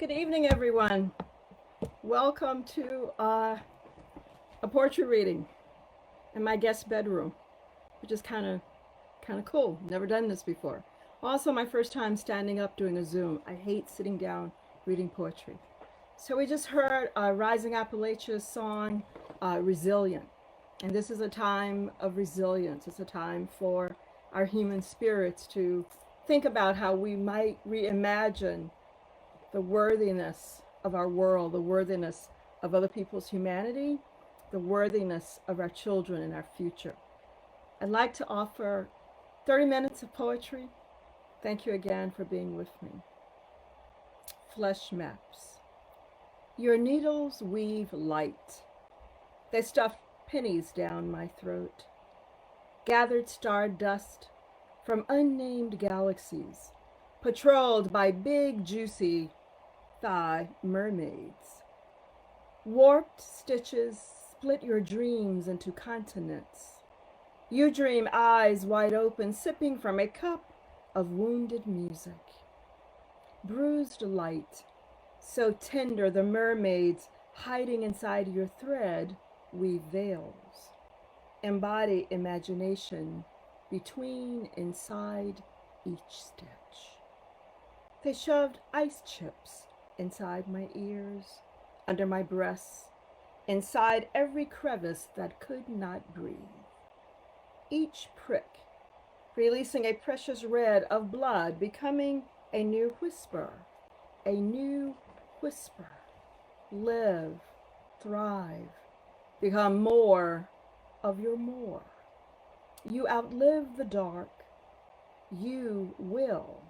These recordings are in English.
Good evening, everyone. Welcome to a poetry reading in my guest bedroom, which is kind of cool. Never done this before. Also, my first time standing up doing a Zoom. I hate sitting down reading poetry. So we just heard Rising Appalachia's song, Resilient. And this is a time of resilience. It's a time for our human spirits to think about how we might reimagine the worthiness of our world, the worthiness of other people's humanity, the worthiness of our children and our future. I'd like to offer 30 minutes of poetry. Thank you again for being with me. Flesh maps. Your needles weave light. They stuff pennies down my throat. Gathered star dust from unnamed galaxies, patrolled by big, juicy thigh mermaids. Warped stitches split your dreams into continents. You dream eyes wide open, sipping from a cup of wounded music. Bruised light, so tender the mermaids hiding inside your thread weave veils. Embody imagination between, inside each stitch. They shoved ice chips inside my ears, under my breasts, inside every crevice that could not breathe. Each prick releasing a precious red of blood, becoming a new whisper, a new whisper. Live, thrive, become more of your more. You outlive the dark. You will.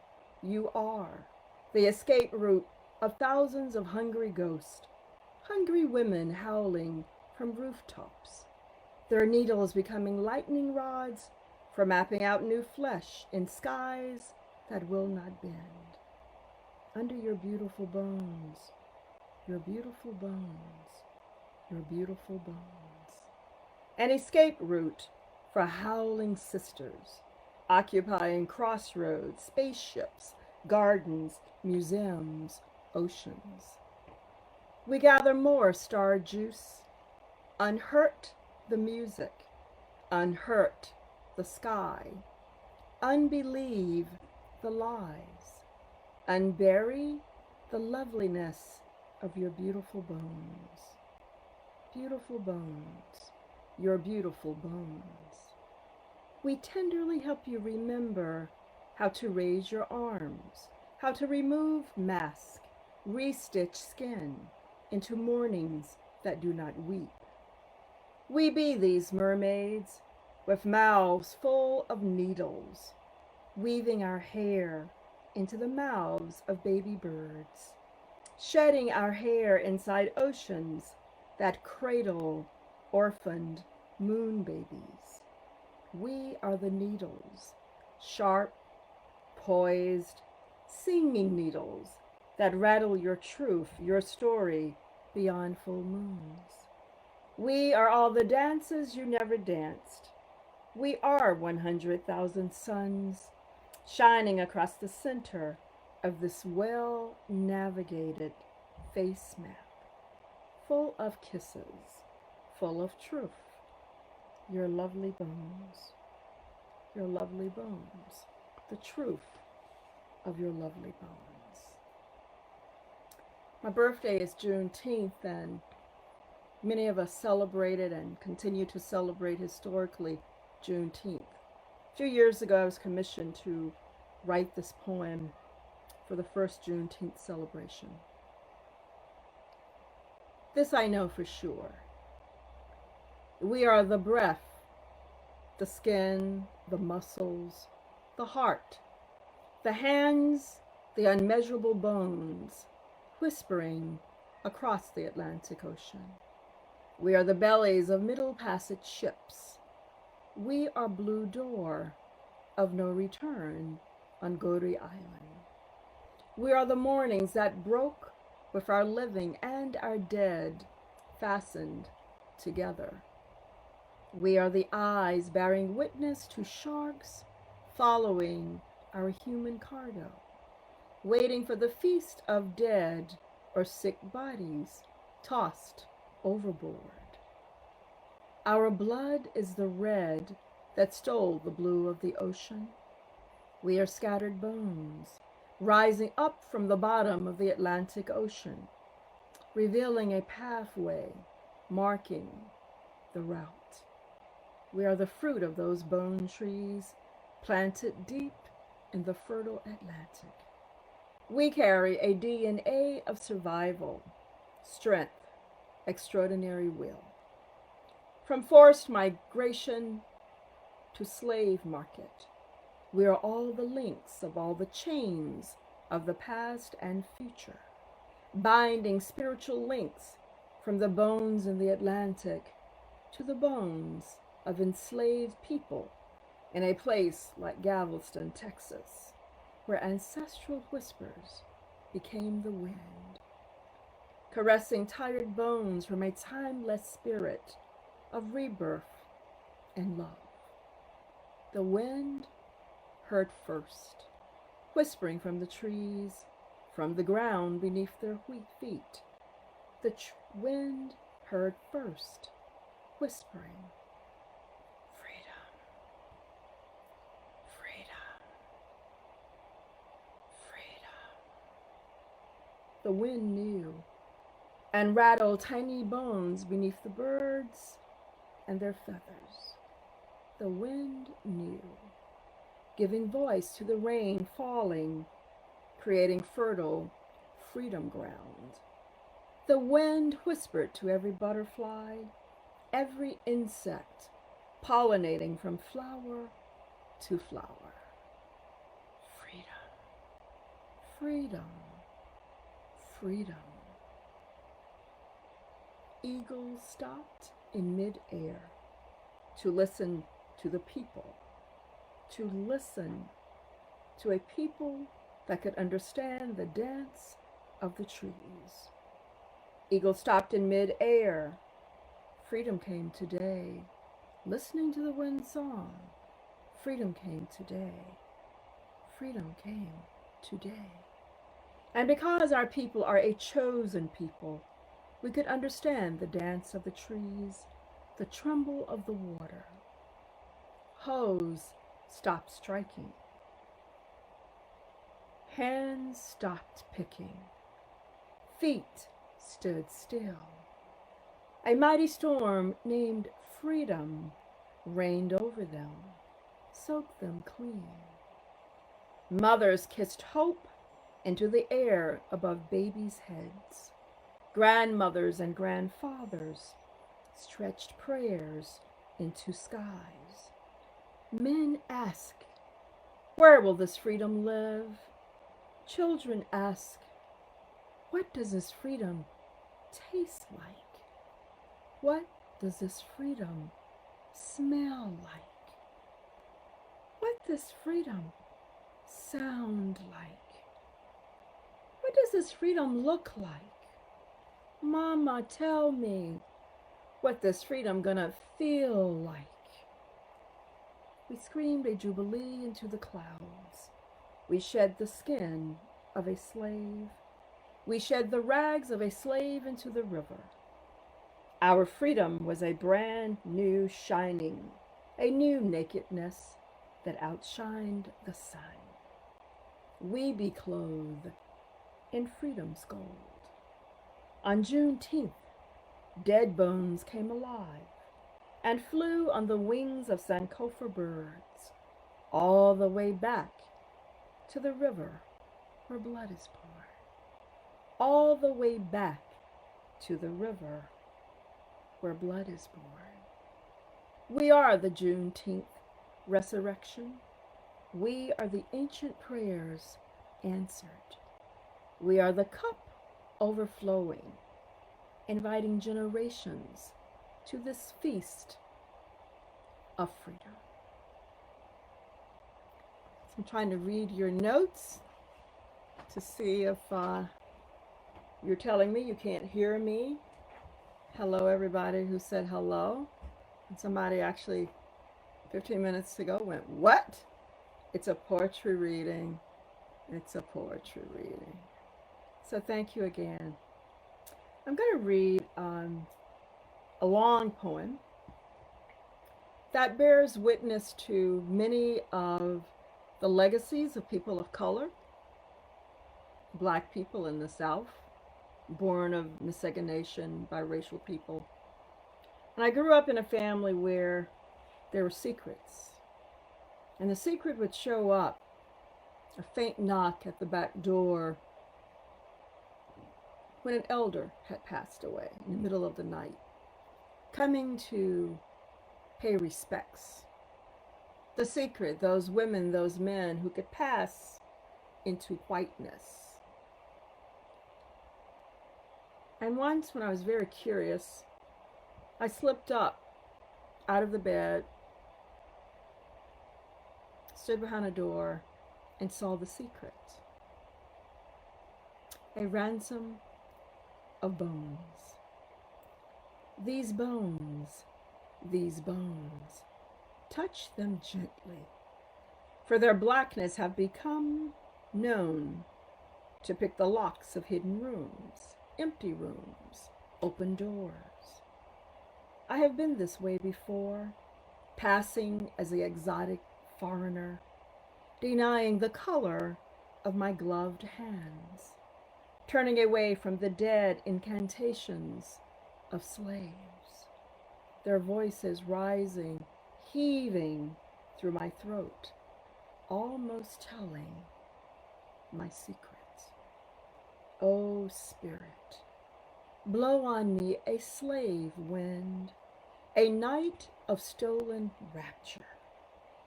You are the escape route of thousands of hungry ghosts, hungry women howling from rooftops, their needles becoming lightning rods for mapping out new flesh in skies that will not bend. Under your beautiful bones, your beautiful bones, your beautiful bones. An escape route for howling sisters, occupying crossroads, spaceships, gardens, museums, oceans. We gather more star juice, unhurt the music, unhurt the sky, unbelieve the lies, unbury the loveliness of your beautiful bones. Beautiful bones, your beautiful bones. We tenderly help you remember how to raise your arms, how to remove mask, restitch skin into mornings that do not weep. We be these mermaids with mouths full of needles, weaving our hair into the mouths of baby birds, shedding our hair inside oceans that cradle orphaned moon babies. We are the needles, sharp, poised, singing needles that rattle your truth, your story beyond full moons. We are all the dances you never danced. We are 100,000 suns shining across the center of this well-navigated face map, full of kisses, full of truth. Your lovely bones, your lovely bones, the truth of your lovely bones. My birthday is Juneteenth, and many of us celebrated and continue to celebrate historically Juneteenth. A few years ago, I was commissioned to write this poem for the first Juneteenth celebration. This I know for sure. We are the breath, the skin, the muscles, the heart, the hands, the unmeasurable bones, whispering across the Atlantic Ocean. We are the bellies of Middle Passage ships. We are Blue Door of no return on Goree Island. We are the mornings that broke with our living and our dead fastened together. We are the eyes bearing witness to sharks following our human cargo. waiting for the feast of dead or sick bodies tossed overboard. Our blood is the red that stole the blue of the ocean. We are scattered bones, rising up from the bottom of the Atlantic Ocean, revealing a pathway, marking the route. We are the fruit of those bone trees planted deep in the fertile Atlantic. We carry a DNA of survival, strength, extraordinary will. From forced migration to slave market, we are all the links of all the chains of the past and future, binding spiritual links from the bones in the Atlantic to the bones of enslaved people in a place like Galveston, Texas, where ancestral whispers became the wind, caressing tired bones from a timeless spirit of rebirth and love. The wind heard first, whispering from the trees, from the ground beneath their feet. The wind heard first, whispering, freedom, freedom, freedom. The wind knew and rattled tiny bones beneath the birds and their feathers. The wind knew, giving voice to the rain falling, creating fertile freedom ground. The wind whispered to every butterfly, every insect, pollinating from flower to flower. Freedom, freedom, freedom. Eagles stopped in mid-air to listen to the people, to listen to a people that could understand the dance of the trees. Eagles stopped in mid-air. Freedom came today. Listening to the wind song, freedom came today. Freedom came today. And because our people are a chosen people, we could understand the dance of the trees, the tremble of the water. Hoes stopped striking. Hands stopped picking. Feet stood still. A mighty storm named freedom reigned over them, soaked them clean. Mothers kissed hope into the air above babies' heads. Grandmothers and grandfathers stretched prayers into skies. Men ask, where will this freedom live? Children ask, what does this freedom taste like? What does this freedom smell like? What does freedom sound like? What does this freedom look like? Mama, tell me, what this freedom gonna feel like? We screamed a jubilee into the clouds. We shed the skin of a slave. We shed the rags of a slave into the river. Our freedom was a brand new shining, a new nakedness that outshined the sun. We be clothed in freedom's gold. On Juneteenth, dead bones came alive and flew on the wings of Sankofa birds all the way back to the river where blood is poured. All the way back to the river where blood is born. We are the Juneteenth resurrection. We are the ancient prayers answered. We are the cup overflowing, inviting generations to this feast of freedom. So I'm trying to read your notes to see if you're telling me you can't hear me. Hello, everybody who said hello. And somebody actually 15 minutes ago went, what? It's a poetry reading. It's a poetry reading. So thank you again. I'm going to read a long poem that bears witness to many of the legacies of people of color, Black people in the South, born of miscegenation, biracial people. And I grew up in a family where there were secrets. And the secret would show up, a faint knock at the back door, when an elder had passed away in the middle of the night, coming to pay respects. The secret, those women, those men who could pass into whiteness. And once, when I was very curious, I slipped up out of the bed, stood behind a door, and saw the secret. A ransom of bones. These bones, touch them gently, for their blackness have become known to pick the locks of hidden rooms, empty rooms, open doors. I have been this way before, passing as the exotic foreigner, denying the color of my gloved hands, turning away from the dead incantations of slaves, their voices rising, heaving through my throat, almost telling my secret. O Spirit, blow on me a slave wind, a night of stolen rapture,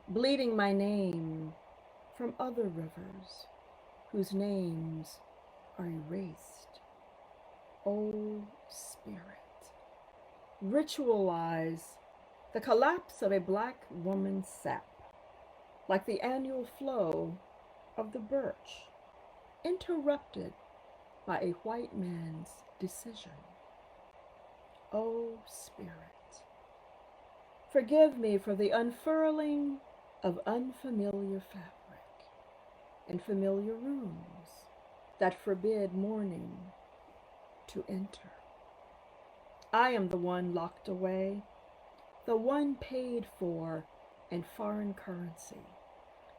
bleeding my name from other rivers whose names are erased. O Spirit, ritualize the collapse of a Black woman's sap, like the annual flow of the birch, interrupted by a white man's decision. O Spirit, forgive me for the unfurling of unfamiliar fabric in familiar rooms that forbid morning to enter. I am the one locked away, the one paid for in foreign currency,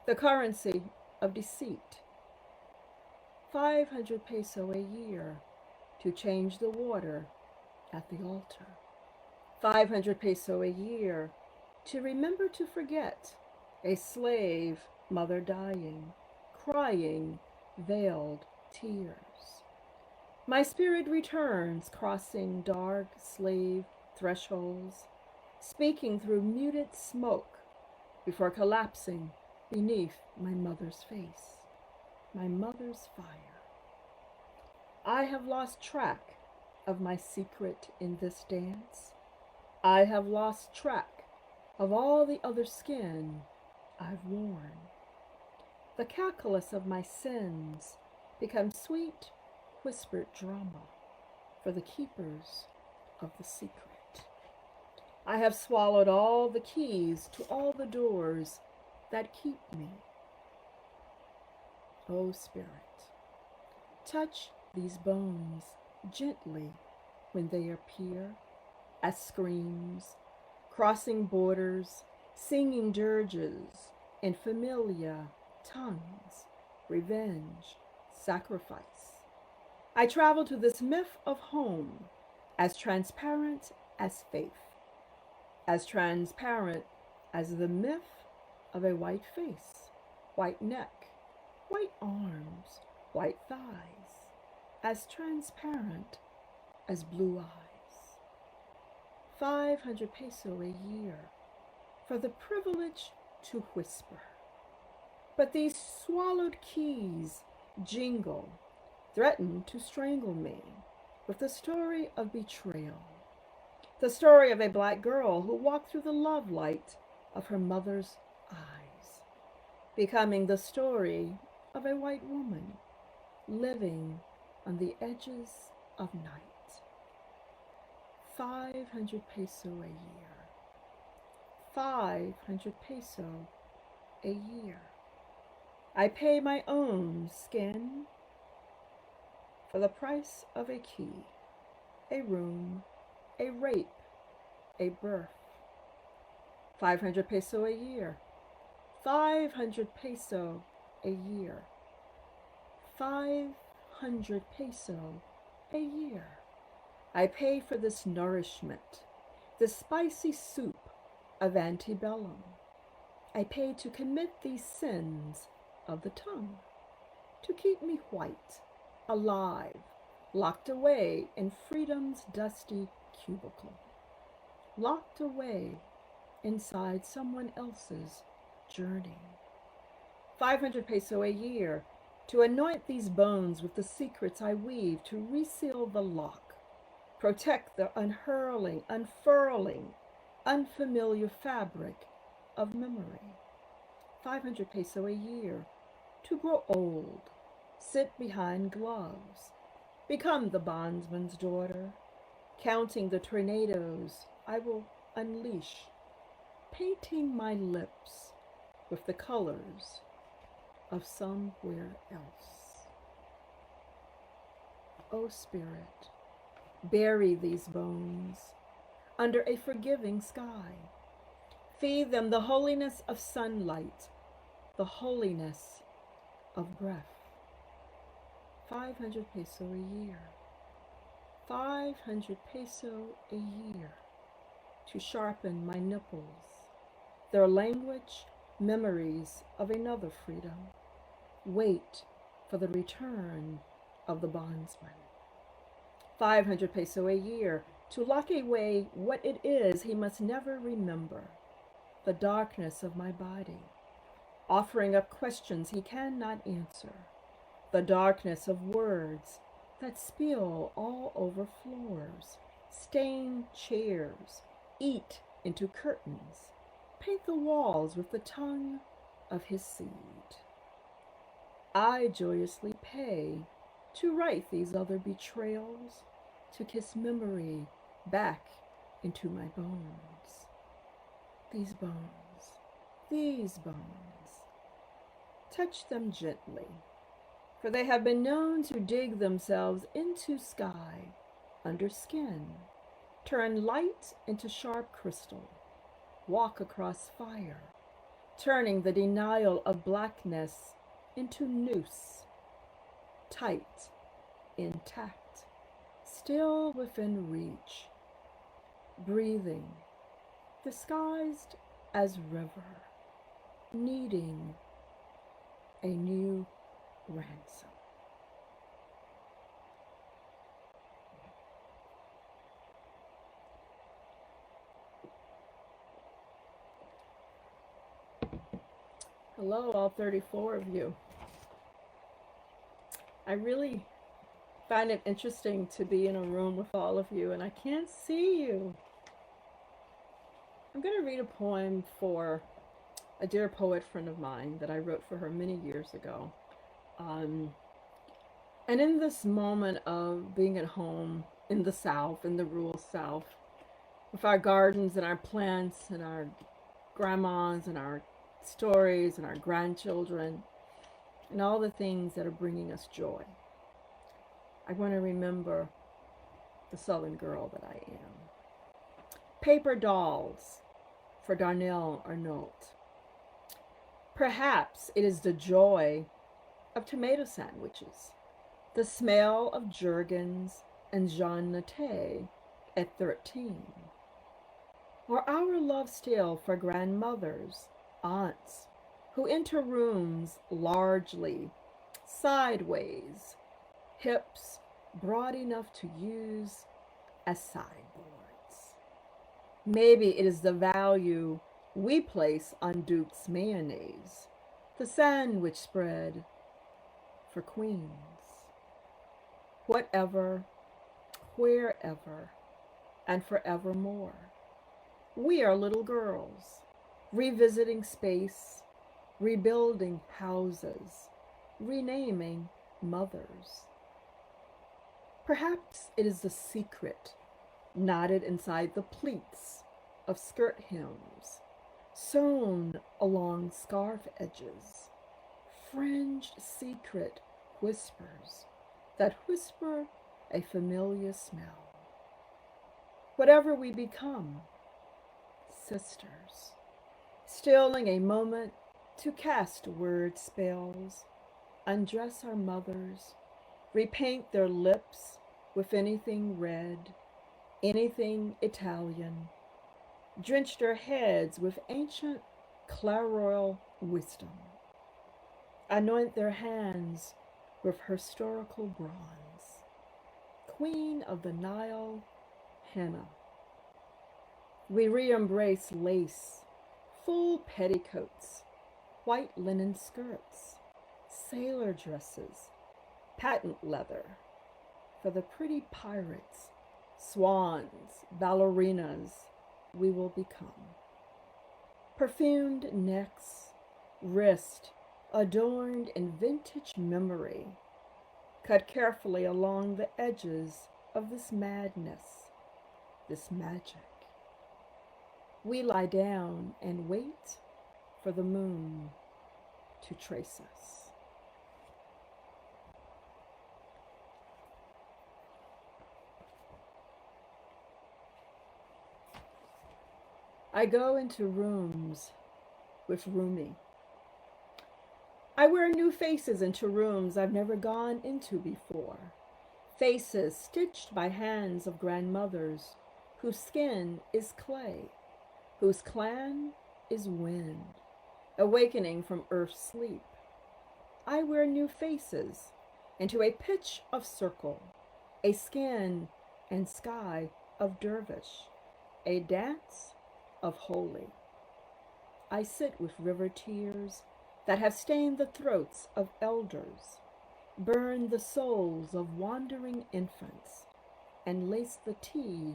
the currency of deceit. 500 peso a year to change the water at the altar. 500 peso a year to remember to forget a slave mother dying, crying veiled tears. My spirit returns, crossing dark slave thresholds, speaking through muted smoke before collapsing beneath my mother's face, my mother's fire. I have lost track of my secret in this dance. I have lost track of all the other skin I've worn. The calculus of my sins becomes sweet, whispered drama for the keepers of the secret. I have swallowed all the keys to all the doors that keep me. O Spirit, touch these bones gently when they appear as screams, crossing borders, singing dirges in familiar tongues, revenge, sacrifice. I travel to this myth of home as transparent as faith, as transparent as the myth of a white face, white neck, white arms, white thighs, as transparent as blue eyes. 500 peso a year for the privilege to whisper. But these swallowed keys jingle, threaten to strangle me with the story of betrayal, the story of a Black girl who walked through the love light of her mother's eyes, becoming the story of a white woman living on the edges of night. 500 peso a year. 500 peso a year. I pay my own skin for the price of a key, a room, a rape, a birth. 500 peso a year. 500 peso a year. 500 peso a year. I pay for this nourishment, this spicy soup of antebellum. I pay to commit these sins of the tongue, to keep me white, alive, locked away in freedom's dusty cubicle, locked away inside someone else's journey. 500 peso a year to anoint these bones with the secrets I weave, to reseal the lock, protect the unfurling, unfamiliar fabric of memory. 500 peso a year to grow old, sit behind gloves, become the bondsman's daughter, counting the tornadoes I will unleash, painting my lips with the colors of somewhere else. O Spirit, bury these bones under a forgiving sky. Feed them the holiness of sunlight, the holiness of breath. 500 peso a year. 500 peso a year to sharpen my nipples, their language, memories of another freedom. Wait for the return of the bondsman. 500 peso a year to lock away what it is he must never remember, the darkness of my body, offering up questions he cannot answer, the darkness of words that spill all over floors, stain chairs, eat into curtains, paint the walls with the tongue of his seed. I joyously pay to write these other betrayals, to kiss memory back into my bones. These bones, touch them gently, for they have been known to dig themselves into sky, under skin, turn light into sharp crystal, walk across fire, turning the denial of blackness into noose, tight, intact, still within reach, breathing, disguised as river, needing a new ransom. Hello, all 34 of you. I really find it interesting to be in a room with all of you, and I can't see you. I'm going to read a poem for a dear poet friend of mine that I wrote for her many years ago. And in this moment of being at home in the South, in the rural South, with our gardens and our plants and our grandmas and our stories and our grandchildren and all the things that are bringing us joy, I want to remember the Southern girl that I am. Paper dolls for Darnell Arnault. Perhaps it is the joy of tomato sandwiches, the smell of Jergens and Jean Naté at 13, or our love still for grandmothers, aunts, who enter rooms largely, sideways, hips broad enough to use as sideboards. Maybe it is the value we place on Duke's mayonnaise, the sandwich spread for queens. Whatever, wherever, and forevermore, we are little girls, revisiting space, rebuilding houses, renaming mothers. Perhaps it is the secret knotted inside the pleats of skirt hems, sewn along scarf edges, fringed secret whispers that whisper a familiar smell. Whatever we become, sisters, stealing a moment to cast word spells, undress our mothers, repaint their lips with anything red, anything Italian, drench their heads with ancient claroyal wisdom, anoint their hands with historical bronze, queen of the Nile, henna. We re-embrace lace, full petticoats, white linen skirts, sailor dresses, patent leather, for the pretty pirates, swans, ballerinas we will become. Perfumed necks, wrist adorned in vintage memory, cut carefully along the edges of this madness, this magic. We lie down and wait for the moon to trace us. I go into rooms with Rumi. I wear new faces into rooms I've never gone into before. Faces stitched by hands of grandmothers whose skin is clay, whose clan is wind, awakening from earth's sleep. I wear new faces into a pitch of circle, a skin and sky of dervish, a dance of holy. I sit with river tears that have stained the throats of elders, burned the souls of wandering infants, and laced the tea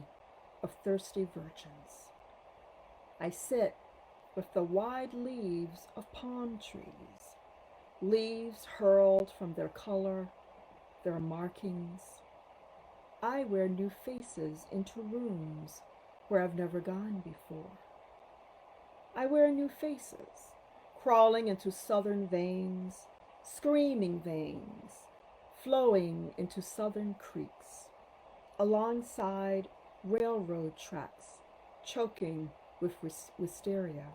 of thirsty virgins. I sit with the wide leaves of palm trees, leaves hurled from their color, their markings. I wear new faces into rooms where I've never gone before. I wear new faces, crawling into southern veins, screaming veins, flowing into southern creeks, alongside railroad tracks, choking with wisteria.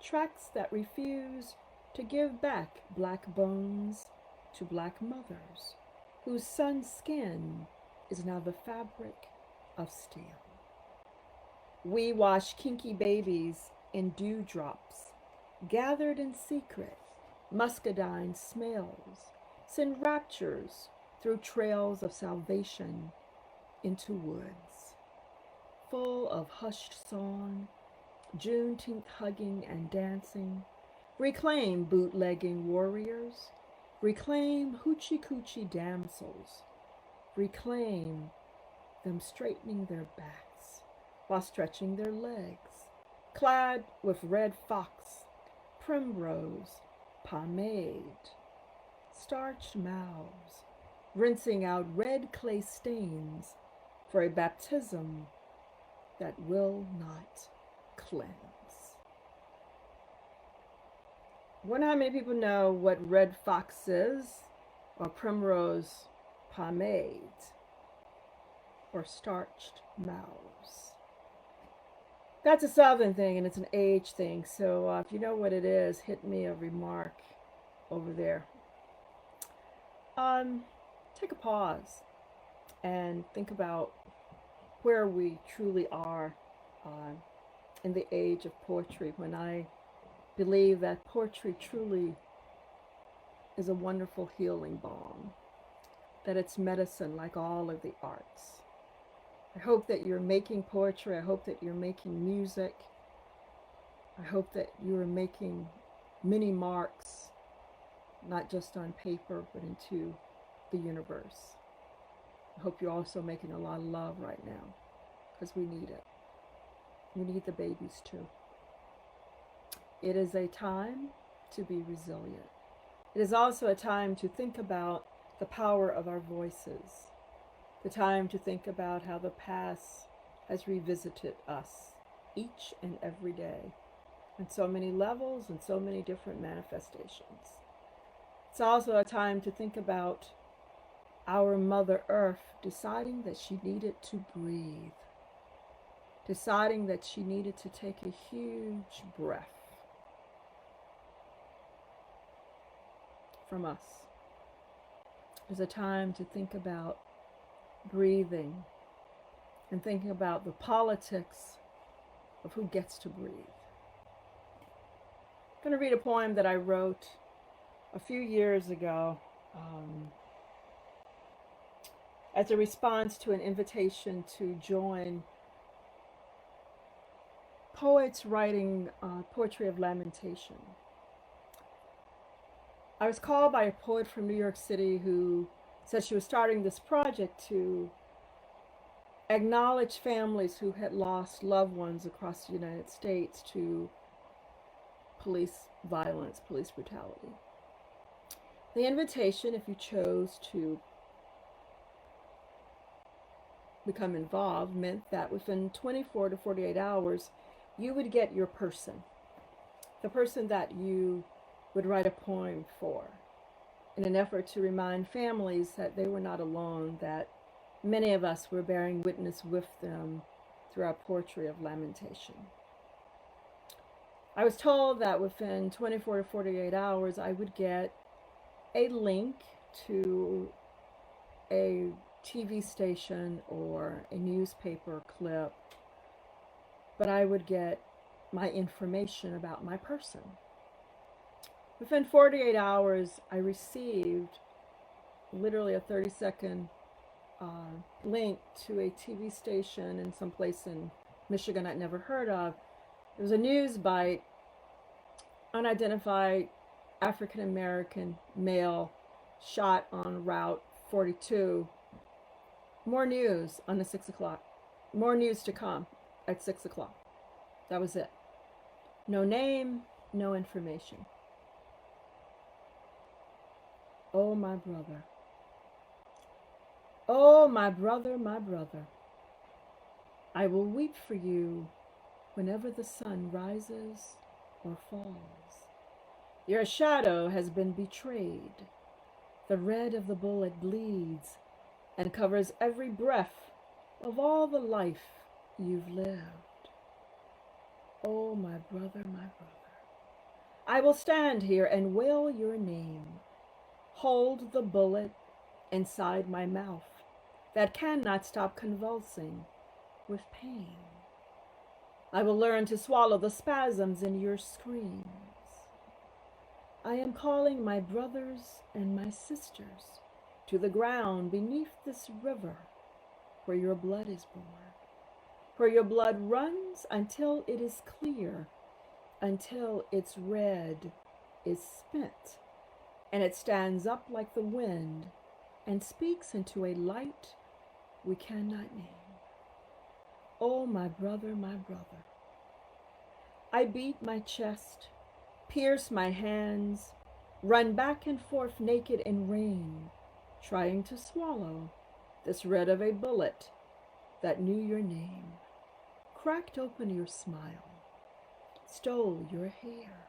Tracks that refuse to give back black bones to black mothers, whose son's skin is now the fabric of steel. We wash kinky babies in dewdrops, gathered in secret, muscadine smells, send raptures through trails of salvation into woods, full of hushed song, Juneteenth hugging and dancing. Reclaim bootlegging warriors, reclaim hoochie-coochie damsels, reclaim them straightening their backs while stretching their legs, clad with red fox, primrose, pomade, starched mouths, rinsing out red clay stains for a baptism that will not cleanse. I wonder how many people know what red fox is, or primrose pomade, or starched mouths. That's a Southern thing, and it's an age thing, so if you know what it is, hit me a remark over there. Take a pause and think about where we truly are in the age of poetry, when I believe that poetry truly is a wonderful healing balm, that it's medicine like all of the arts. I hope that you're making poetry. I hope that you're making music. I hope that you're making many marks, not just on paper, but into the universe. I hope you're also making a lot of love right now, because we need it. We need the babies too. It is a time to be resilient. It is also a time to think about the power of our voices, the time to think about how the past has revisited us each and every day on so many levels and so many different manifestations. It's also a time to think about our Mother Earth deciding that she needed to breathe, deciding that she needed to take a huge breath from us. It's a time to think about breathing and thinking about the politics of who gets to breathe. I'm going to read a poem that I wrote a few years ago as a response to an invitation to join poets writing poetry of lamentation. I was called by a poet from New York City who said she was starting this project to acknowledge families who had lost loved ones across the United States to police violence, police brutality. The invitation, if you chose to become involved, meant that within 24 to 48 hours, you would get your person, the person that you would write a poem for, in an effort to remind families that they were not alone, that many of us were bearing witness with them through our poetry of lamentation. I was told that within 24 to 48 hours, I would get a link to a TV station or a newspaper clip, but I would get my information about my person. Within 48 hours, I received literally a 30-second link to a TV station in some place in Michigan I'd never heard of. It was a news bite, unidentified African American male shot on Route 42. More news on the 6 o'clock. More news to come at 6 o'clock. That was it. No name, no information. Oh, my brother. Oh, my brother, my brother. I will weep for you whenever the sun rises or falls. Your shadow has been betrayed. The red of the bullet bleeds and covers every breath of all the life you've lived. Oh, my brother, my brother. I will stand here and wail your name. Hold the bullet inside my mouth that cannot stop convulsing with pain. I will learn to swallow the spasms in your screams. I am calling my brothers and my sisters to the ground beneath this river where your blood is born, where your blood runs until it is clear, until its red is spent, and it stands up like the wind and speaks into a light we cannot name. Oh, my brother, my brother. I beat my chest, pierce my hands, run back and forth naked in rain, trying to swallow this red of a bullet that knew your name, cracked open your smile, stole your hair.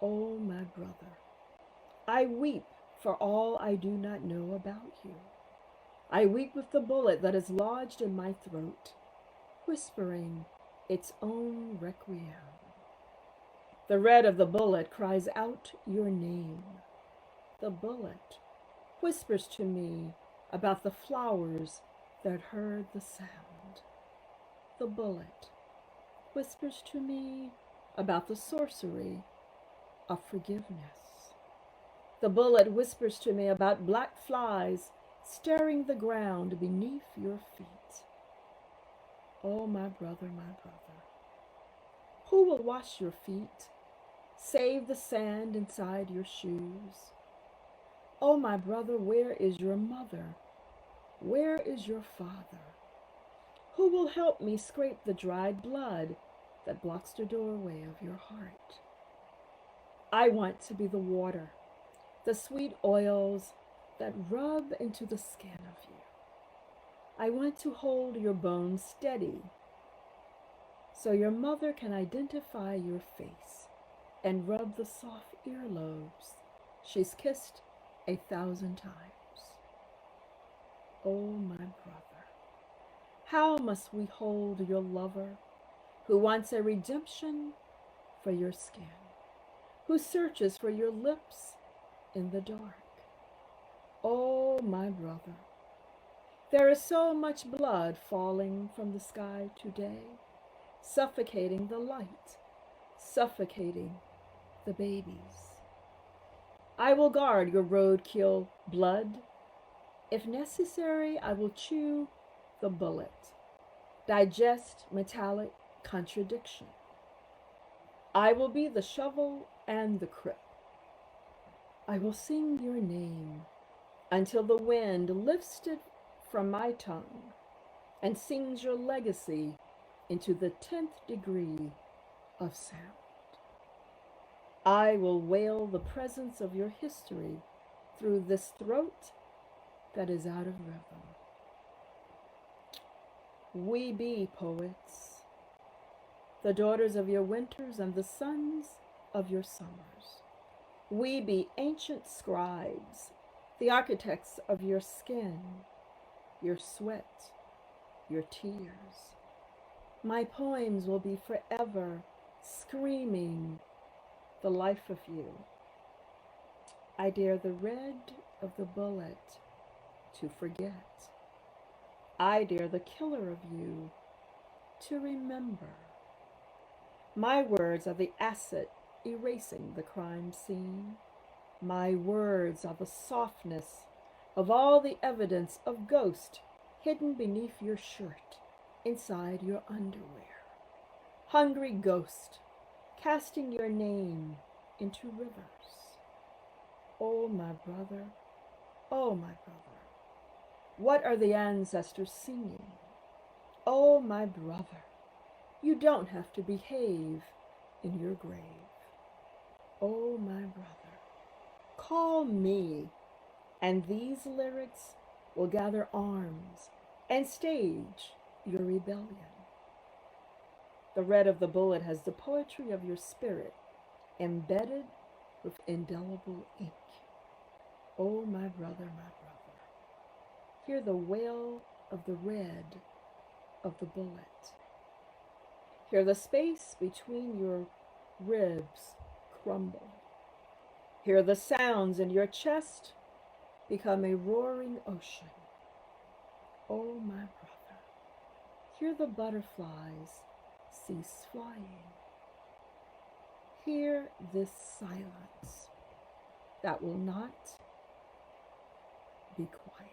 Oh, my brother, I weep for all I do not know about you. I weep with the bullet that is lodged in my throat, whispering its own requiem. The red of the bullet cries out your name. The bullet whispers to me about the flowers that heard the sound. The bullet whispers to me about the sorcery of forgiveness. The bullet whispers to me about black flies staring the ground beneath your feet. Oh, my brother, my brother. Who will wash your feet, save the sand inside your shoes? Oh, my brother, where is your mother? Where is your father? Who will help me scrape the dried blood that blocks the doorway of your heart? I want to be the water, the sweet oils that rub into the skin of you. I want to hold your bones steady so your mother can identify your face and rub the soft earlobes she's kissed 1,000 times. Oh, my brother, how must we hold your lover who wants a redemption for your skin, who searches for your lips in the dark? Oh, my brother, there is so much blood falling from the sky today, suffocating the light, suffocating the babies. I will guard your roadkill blood. If necessary, I will chew the bullet, digest metallic contradiction. I will be the shovel and the crip. I will sing your name until the wind lifts it from my tongue and sings your legacy into the 10th degree of sound. I will wail the presence of your history through this throat that is out of rhythm. We be poets, the daughters of your winters and the sons of your summers. We be ancient scribes, the architects of your skin, your sweat, your tears. My poems will be forever screaming the life of you. I dare the red of the bullet to forget. I dare the killer of you to remember. My words are the acid erasing the crime scene. My words are the softness of all the evidence of ghost hidden beneath your shirt, inside your underwear. Hungry ghost, casting your name into rivers. Oh, my brother, oh, my brother, what are the ancestors singing? Oh, my brother, you don't have to behave in your grave. Oh, my brother, call me, and these lyrics will gather arms and stage your rebellion. The red of the bullet has the poetry of your spirit embedded with indelible ink. Oh, my brother, hear the wail of the red of the bullet. Hear the space between your ribs crumble. Hear the sounds in your chest become a roaring ocean. Oh, my brother, hear the butterflies cease flying. Hear this silence that will not be quiet.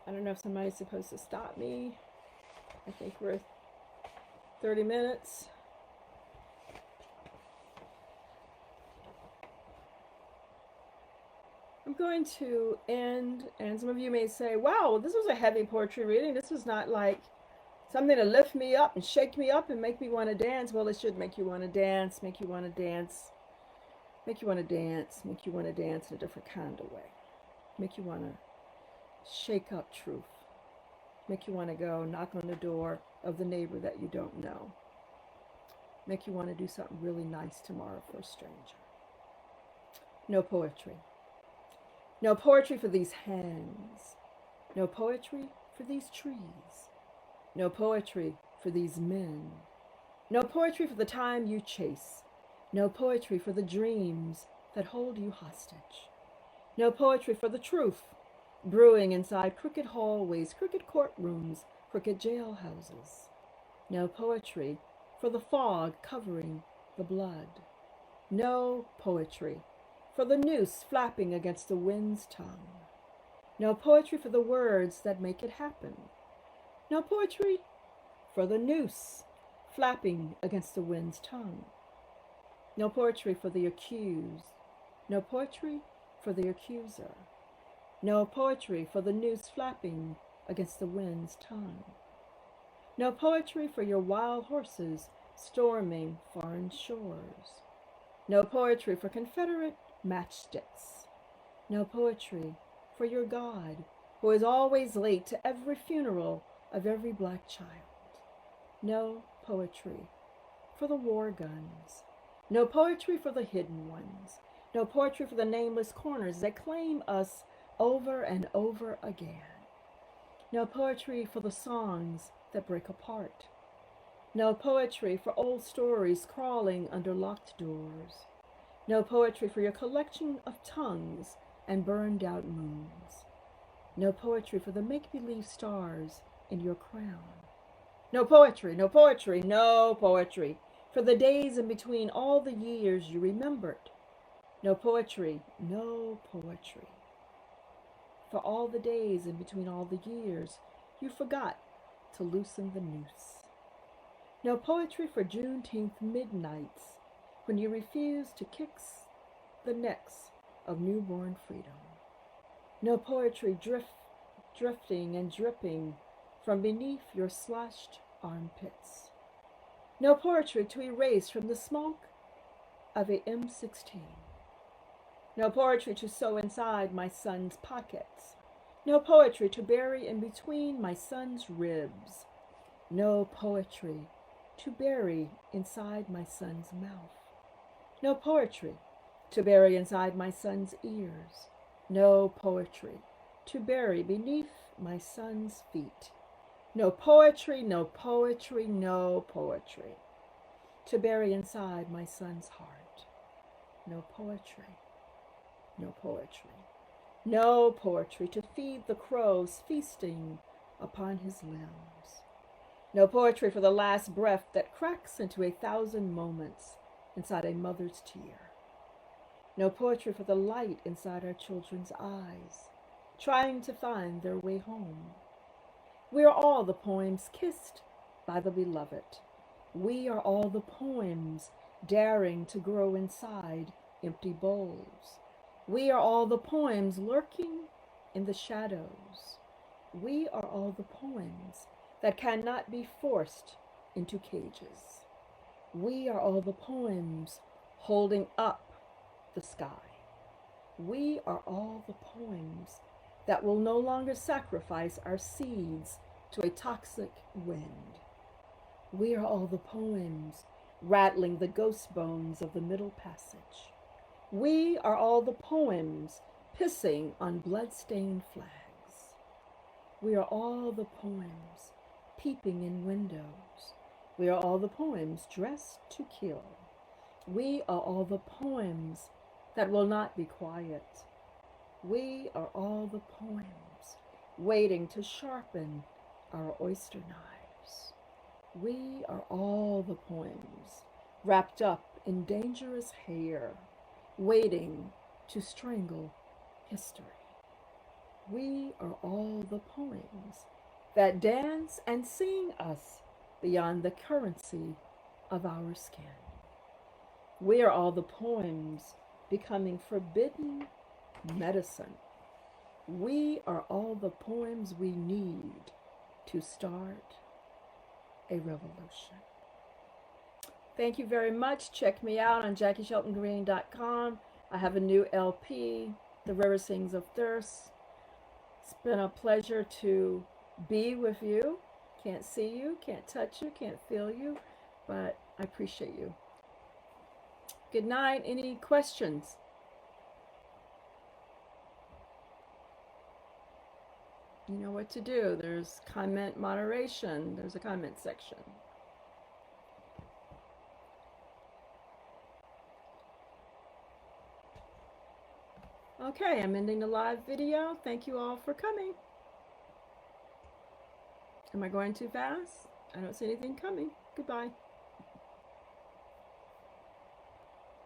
I don't know if somebody's supposed to stop me. I think we're 30 minutes. I'm going to end, and some of you may say, wow, this was a heavy poetry reading. This was not like something to lift me up and shake me up and make me want to dance. Well, it should make you want to dance, make you want to dance, make you want to dance, make you want to dance in a different kind of way. Make you want to shake up truth. Make you want to go knock on the door of the neighbor that you don't know. Make you want to do something really nice tomorrow for a stranger. No poetry. No poetry for these hands. No poetry for these trees. No poetry for these men. No poetry for the time you chase. No poetry for the dreams that hold you hostage. No poetry for the truth brewing inside crooked hallways, crooked courtrooms, crooked jailhouses. No poetry for the fog covering the blood. No poetry for the noose flapping against the wind's tongue. No poetry for the words that make it happen. No poetry for the noose flapping against the wind's tongue. No poetry for the accused. No poetry for the accuser. No poetry for the noose flapping against the wind's tongue. No poetry for your wild horses storming foreign shores. No poetry for Confederate matchsticks. No poetry for your God, who is always late to every funeral of every black child. No poetry for the war guns. No poetry for the hidden ones. No poetry for the nameless corners that claim us over and over again. No poetry for the songs that break apart. No poetry for old stories crawling under locked doors. No poetry for your collection of tongues and burned out moons. No poetry for the make-believe stars in your crown. No poetry, no poetry, no poetry for the days in between all the years you remembered. No poetry, no poetry for all the days in between all the years you forgot to loosen the noose. No poetry for Juneteenth midnights when you refused to kiss the necks of newborn freedom. No poetry drifting and dripping from beneath your slashed armpits. No poetry to erase from the smoke of a M16. No poetry to sew inside my son's pockets. No poetry to bury in between my son's ribs. No poetry to bury inside my son's mouth. No poetry to bury inside my son's ears. No poetry to bury beneath my son's feet. No poetry, no poetry, no poetry to bury inside my son's heart. No poetry, no poetry. No poetry to feed the crows feasting upon his limbs. No poetry for the last breath that cracks into 1,000 moments inside a mother's tear. No poetry for the light inside our children's eyes, trying to find their way home. We are all the poems kissed by the beloved. We are all the poems daring to grow inside empty bowls. We are all the poems lurking in the shadows. We are all the poems that cannot be forced into cages. We are all the poems holding up the sky. We are all the poems that will no longer sacrifice our seeds to a toxic wind. We are all the poems rattling the ghost bones of the Middle Passage. We are all the poems pissing on blood-stained flags. We are all the poems peeping in windows. We are all the poems dressed to kill. We are all the poems that will not be quiet. We are all the poems waiting to sharpen our oyster knives. We are all the poems wrapped up in dangerous hair, waiting to strangle history. We are all the poems that dance and sing us beyond the currency of our skin. We are all the poems becoming forbidden medicine. We are all the poems we need to start a revolution. Thank you very much. Check me out on JakiSheltonGreen.com. I have a new LP, The River Sings of Thirst. It's been a pleasure to be with you. Can't see you, can't touch you, can't feel you, but I appreciate you. Good night. Any questions? You know what to do. There's comment moderation. There's a comment section. Okay, I'm ending the live video. Thank you all for coming. Am I going too fast? I don't see anything coming. Goodbye.